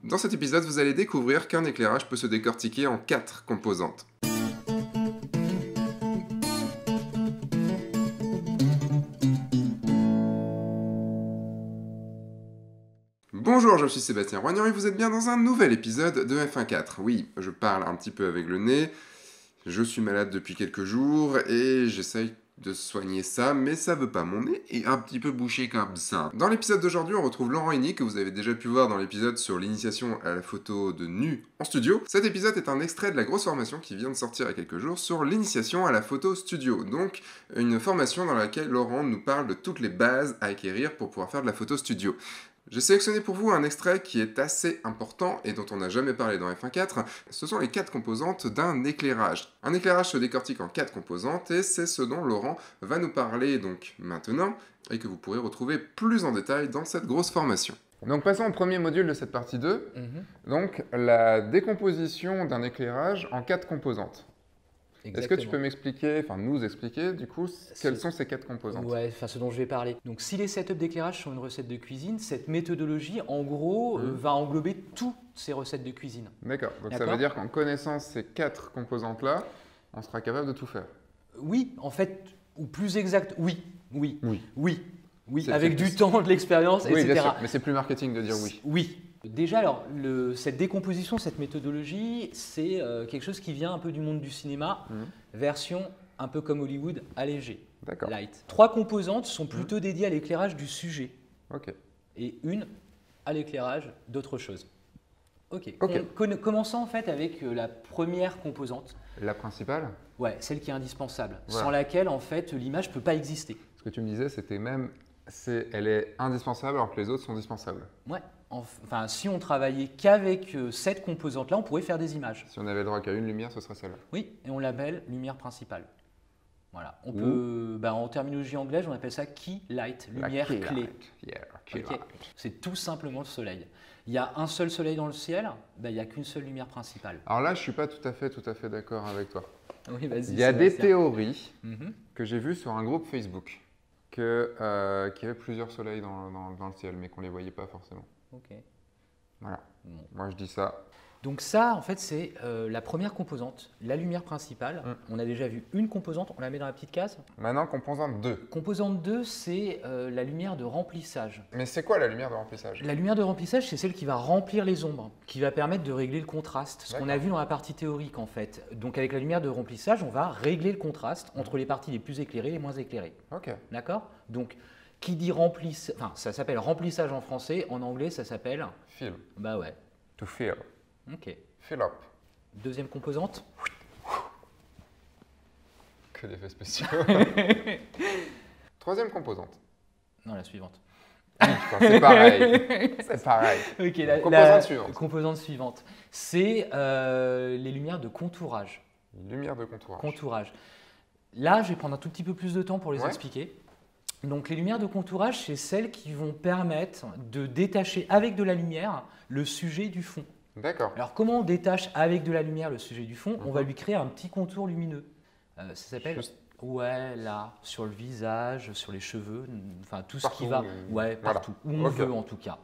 Dans cet épisode, vous allez découvrir qu'un éclairage peut se décortiquer en 4 composantes. Bonjour, je suis Sébastien Roignan et vous êtes bien dans un nouvel épisode de F1.4. Oui, je parle un petit peu avec le nez, je suis malade depuis quelques jours et j'essaye de soigner ça, mais ça veut pas. Mon nez est un petit peu bouché comme ça. Dans l'épisode d'aujourd'hui, on retrouve Laurent Henny, que vous avez déjà pu voir dans l'épisode sur l'initiation à la photo de nu en studio. Cet épisode est un extrait de la grosse formation qui vient de sortir il y a quelques jours sur l'initiation à la photo studio. Donc, une formation dans laquelle Laurent nous parle de toutes les bases à acquérir pour pouvoir faire de la photo studio. J'ai sélectionné pour vous un extrait qui est assez important et dont on n'a jamais parlé dans F1.4. Ce sont les 4 composantes d'un éclairage. Un éclairage se décortique en 4 composantes et c'est ce dont Laurent va nous parler donc maintenant et que vous pourrez retrouver plus en détail dans cette grosse formation. Donc passons au premier module de cette partie 2, donc la décomposition d'un éclairage en 4 composantes. Est-ce que tu peux m'expliquer, enfin nous expliquer du coup, quelles sont ces 4 composantes? Ouais, enfin ce dont je vais parler. Donc si les setups d'éclairage sont une recette de cuisine, cette méthodologie en gros va englober toutes ces recettes de cuisine. D'accord, donc ça veut dire qu'en connaissant ces 4 composantes-là, on sera capable de tout faire? Oui, en fait, ou plus exact, oui, avec du temps, de l'expérience, etc. Bien sûr, mais c'est plus marketing de dire oui. Oui. Déjà, alors, cette décomposition, cette méthodologie, c'est quelque chose qui vient un peu du monde du cinéma, version un peu comme Hollywood, allégée, light. 3 composantes sont plutôt dédiées à l'éclairage du sujet et une à l'éclairage d'autre chose. Commençons en fait avec la première composante. La principale? Ouais, celle qui est indispensable, sans laquelle en fait l'image ne peut pas exister. Ce que tu me disais, c'était même, elle est indispensable alors que les autres sont dispensables. Ouais. Enfin, si on travaillait qu'avec cette composante-là, on pourrait faire des images. Si on avait le droit qu'à une lumière, ce serait celle-là. Oui, et on l'appelle lumière principale. Voilà. On peut, en terminologie anglaise, on appelle ça key light, lumière clé. C'est tout simplement le soleil. Il y a un seul soleil dans le ciel, il n'y a qu'une seule lumière principale. Alors là, je ne suis pas tout à fait d'accord avec toi. Oui, vas-y. Il y a des théories que j'ai vues sur un groupe Facebook qu'il y avait plusieurs soleils dans le ciel, mais qu'on ne les voyait pas forcément. Ok. Voilà. Bon. Moi, je dis ça. Donc ça, en fait, c'est la première composante, la lumière principale. On a déjà vu une composante, on la met dans la petite case. Maintenant, composante 2. Composante 2, c'est la lumière de remplissage. Mais c'est quoi la lumière de remplissage? La lumière de remplissage, c'est celle qui va remplir les ombres, qui va permettre de régler le contraste. Ce qu'on a vu dans la partie théorique, en fait. Donc avec la lumière de remplissage, on va régler le contraste entre les parties les plus éclairées et les moins éclairées. Ok. D'accord? Donc, qui dit remplissage, enfin, ça s'appelle remplissage en français, en anglais, ça s'appelle… Fill. Bah ouais. To fill. Ok. Fill up. Deuxième composante. Que d'effets spéciaux. Troisième composante. Non, la suivante. C'est pareil. C'est pareil. Okay, composante suivante. Composante suivante. C'est les lumières de contourage. Lumière de contourage. Contourage. Là, je vais prendre un tout petit peu plus de temps pour les expliquer. Donc, les lumières de contourage, c'est celles qui vont permettre de détacher avec de la lumière le sujet du fond. D'accord. Alors, comment on détache avec de la lumière le sujet du fond? On va lui créer un petit contour lumineux. Ça s'appelle… Ouais, là, sur le visage, sur les cheveux, enfin tout ce qui va… Ouais, partout, où on veut en tout cas.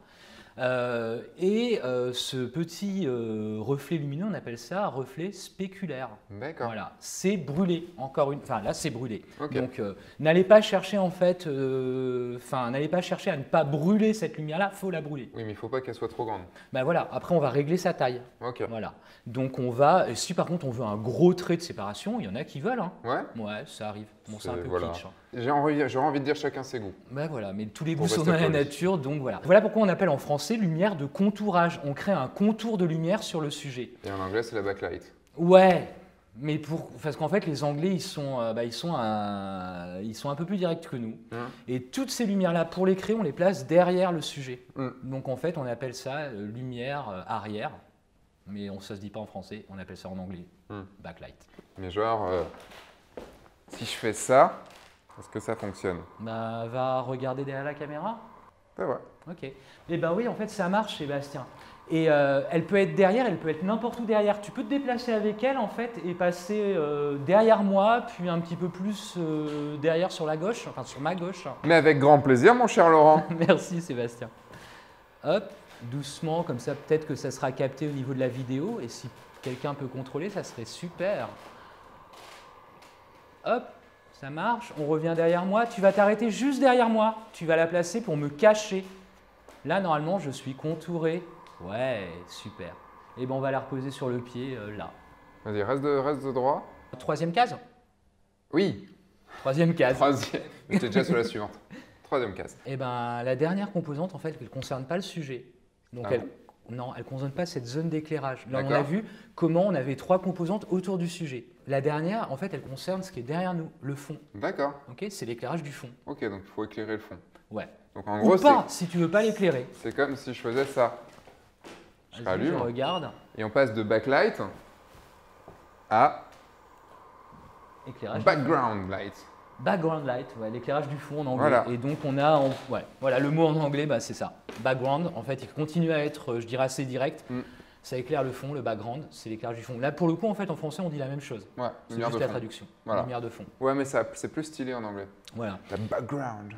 Ce petit reflet lumineux, on appelle ça reflet spéculaire. D'accord. Voilà, c'est brûlé, encore une… Enfin là, c'est brûlé. Donc, n'allez pas chercher en fait… n'allez pas chercher à ne pas brûler cette lumière-là, il faut la brûler. Oui, mais il ne faut pas qu'elle soit trop grande. Ben voilà, après on va régler sa taille. Voilà. Donc on va… Si par contre on veut un gros trait de séparation, il y en a qui veulent. Hein. Ouais, ça arrive. Bon, c'est un peu kitsch. Hein. J'aurais envie de dire chacun ses goûts. Ben voilà, mais tous les goûts sont dans la nature, donc voilà. Voilà pourquoi on appelle en français lumière de contourage. On crée un contour de lumière sur le sujet. Et en anglais, c'est la backlight. Ouais, mais parce qu'en fait, les Anglais, ils sont un peu plus directs que nous. Et toutes ces lumières-là, pour les créer, on les place derrière le sujet. Donc en fait, on appelle ça lumière arrière. Mais ça ne se dit pas en français, on appelle ça en anglais backlight. Mais genre, si je fais ça, est-ce que ça fonctionne? Bah, va regarder derrière la caméra. C'est vrai. Ok. Eh ben oui, en fait, ça marche, Sébastien. Et elle peut être derrière, elle peut être n'importe où derrière. Tu peux te déplacer avec elle, en fait, et passer derrière moi, puis un petit peu plus derrière sur la gauche, enfin sur ma gauche. Mais avec grand plaisir, mon cher Laurent. Merci, Sébastien. Hop. doucement, comme ça peut-être que ça sera capté au niveau de la vidéo. Et si quelqu'un peut contrôler, ça serait super. Hop, ça marche. On revient derrière moi. Tu vas t'arrêter juste derrière moi. Tu vas la placer pour me cacher. Là, normalement, je suis contouré. Ouais, super. Et ben, on va la reposer sur le pied, là. Vas-y, reste de droit. Troisième case? Oui. Troisième case. Troisième. J'étais déjà sur la suivante. Troisième case. Et ben, la dernière composante, en fait, elle ne concerne pas le sujet. Donc, non, elle ne concerne pas cette zone d'éclairage. Là, on a vu comment on avait 3 composantes autour du sujet. La dernière, en fait, elle concerne ce qui est derrière nous, le fond. D'accord. Ok, c'est l'éclairage du fond. Ok, donc il faut éclairer le fond. Ouais. Donc en gros, ou pas, si tu veux pas l'éclairer. C'est comme si je faisais ça. Je regarde. Et on passe de backlight à éclairage background light. Background light, ouais, l'éclairage du fond en anglais. Voilà. Et donc on a, voilà, le mot en anglais, bah, c'est ça. Background, en fait, il continue à être, je dirais, assez direct. Ça éclaire le fond, le background, c'est l'éclairage du fond. Là, pour le coup, en fait, en français, on dit la même chose. Ouais, c'est juste la traduction. Voilà. Lumière de fond. Ouais, mais c'est plus stylé en anglais. Voilà. La background.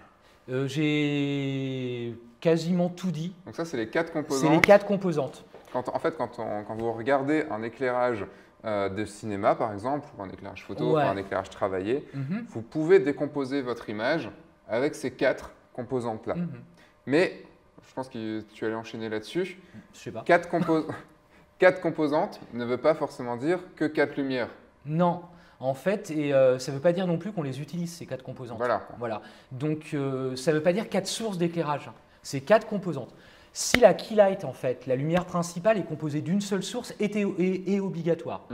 J'ai quasiment tout dit. Donc ça, c'est les 4 composantes. C'est les 4 composantes. Quand vous regardez un éclairage de cinéma, par exemple, ou un éclairage photo, ou un éclairage travaillé, vous pouvez décomposer votre image avec ces 4 composantes-là. Mais, je pense que tu allais enchaîner là-dessus. Je sais pas. 4 composantes ne veut pas forcément dire que 4 lumières. Non. En fait, et ça ne veut pas dire non plus qu'on les utilise, ces 4 composantes. Voilà. Donc, ça ne veut pas dire 4 sources d'éclairage. C'est 4 composantes. Si la key light, en fait, la lumière principale est composée d'une seule source, est obligatoire.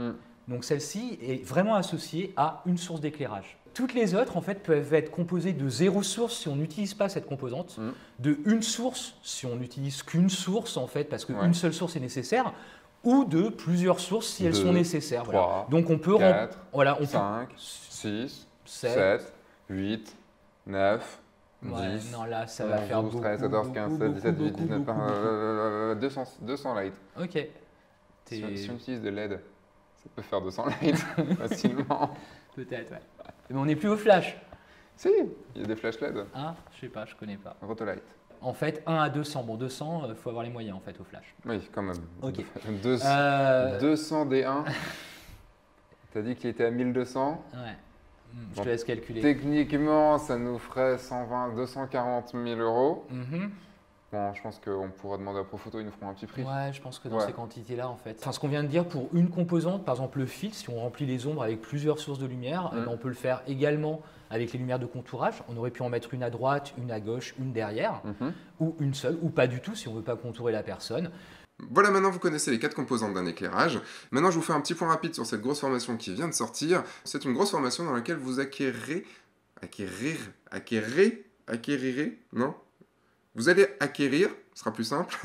Donc, celle-ci est vraiment associée à une source d'éclairage. Toutes les autres, en fait, peuvent être composées de 0 source si on n'utilise pas cette composante, de 1 source si on n'utilise qu'une source, en fait, parce qu'une seule source est nécessaire, ou de plusieurs sources si elles sont nécessaires. 3, donc on peut 4, 5, 6, 7, 8, 9, 10, non, là, ça va faire 12, 13, 14, 15, 16, 17, 18, 19, 200 lights. Ok. Si on utilise de LED, ça peut faire 200 lights facilement. Peut-être, ouais. Mais on n'est plus au flash. Si, il y a des flash LED. Ah, je sais pas, je connais pas. Rotolight. En fait, 1 à 200. Bon, 200, il faut avoir les moyens en fait au flash. Oui, quand même. Ok. 200 D1. T'as dit qu'il était à 1200. Ouais. Je te laisse calculer. Techniquement, ça nous ferait 240 000 euros. Bon, je pense qu'on pourra demander à Profoto, ils nous feront un petit prix. Ouais, je pense que dans ces quantités-là, en fait. Enfin, ce qu'on vient de dire pour une composante, par exemple le filtre, si on remplit les ombres avec plusieurs sources de lumière, on peut le faire également avec les lumières de contourage. On aurait pu en mettre une à droite, une à gauche, une derrière, ou une seule, ou pas du tout si on ne veut pas contourer la personne. Voilà, maintenant vous connaissez les 4 composantes d'un éclairage. Maintenant, je vous fais un petit point rapide sur cette grosse formation qui vient de sortir. C'est une grosse formation dans laquelle vous acquérirez, non ? Vous allez acquérir, ce sera plus simple,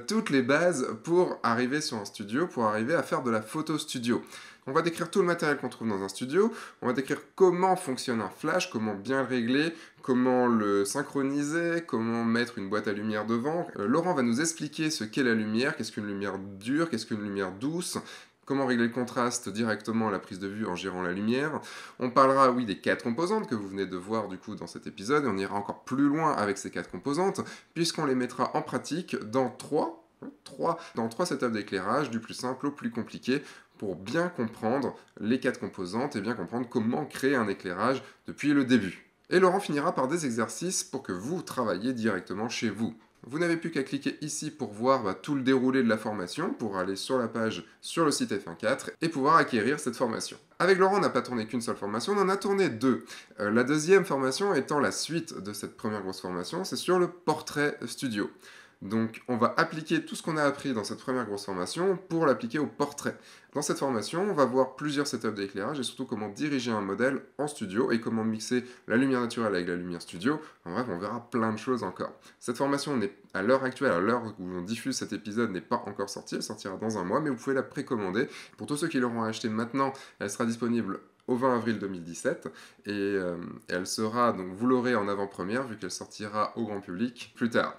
toutes les bases pour arriver sur un studio, pour arriver à faire de la photo studio. On va décrire tout le matériel qu'on trouve dans un studio, on va décrire comment fonctionne un flash, comment bien le régler, comment le synchroniser, comment mettre une boîte à lumière devant. Laurent va nous expliquer ce qu'est la lumière, qu'est-ce qu'une lumière dure, qu'est-ce qu'une lumière douce, comment régler le contraste directement à la prise de vue en gérant la lumière. On parlera, oui, des 4 composantes que vous venez de voir du coup dans cet épisode, et on ira encore plus loin avec ces 4 composantes, puisqu'on les mettra en pratique dans 3 setups d'éclairage, du plus simple au plus compliqué, pour bien comprendre les 4 composantes et bien comprendre comment créer un éclairage depuis le début. Et Laurent finira par des exercices pour que vous travailliez directement chez vous. Vous n'avez plus qu'à cliquer ici pour voir tout le déroulé de la formation, pour aller sur la page sur le site F1.4 et pouvoir acquérir cette formation. Avec Laurent, on n'a pas tourné qu'une seule formation, on en a tourné 2. La deuxième formation étant la suite de cette première grosse formation, c'est sur le portrait studio. Donc on va appliquer tout ce qu'on a appris dans cette première grosse formation pour l'appliquer au portrait. Dans cette formation, on va voir plusieurs setups d'éclairage et surtout comment diriger un modèle en studio et comment mixer la lumière naturelle avec la lumière studio. En bref, on verra plein de choses encore. Cette formation n'est à l'heure actuelle, à l'heure où on diffuse cet épisode, n'est pas encore sortie, elle sortira dans un mois, mais vous pouvez la précommander. Pour tous ceux qui l'auront acheté maintenant, elle sera disponible au 20 avril 2017 et elle sera, donc vous l'aurez en avant-première vu qu'elle sortira au grand public plus tard.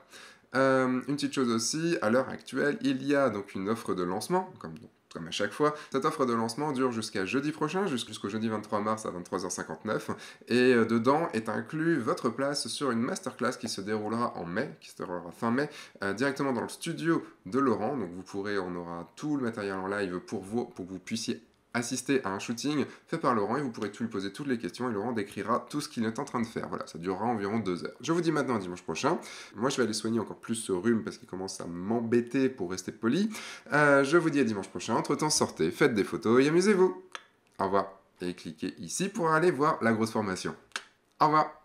Une petite chose aussi, à l'heure actuelle, il y a donc une offre de lancement, comme dans comme à chaque fois. Cette offre de lancement dure jusqu'à jeudi prochain, jusqu'au jeudi 23 mars à 23h59. Et dedans est inclus votre place sur une masterclass qui se déroulera en mai, qui se déroulera fin mai, directement dans le studio de Laurent. Donc on aura tout le matériel en live pour que vous puissiez assister à un shooting fait par Laurent et vous pourrez lui poser toutes les questions et Laurent décrira tout ce qu'il est en train de faire. Voilà, ça durera environ 2 heures. Je vous dis maintenant à dimanche prochain. Moi, je vais aller soigner encore plus ce rhume parce qu'il commence à m'embêter pour rester poli. Je vous dis à dimanche prochain. Entre-temps, sortez, faites des photos et amusez-vous. Au revoir. Et cliquez ici pour aller voir la grosse formation. Au revoir.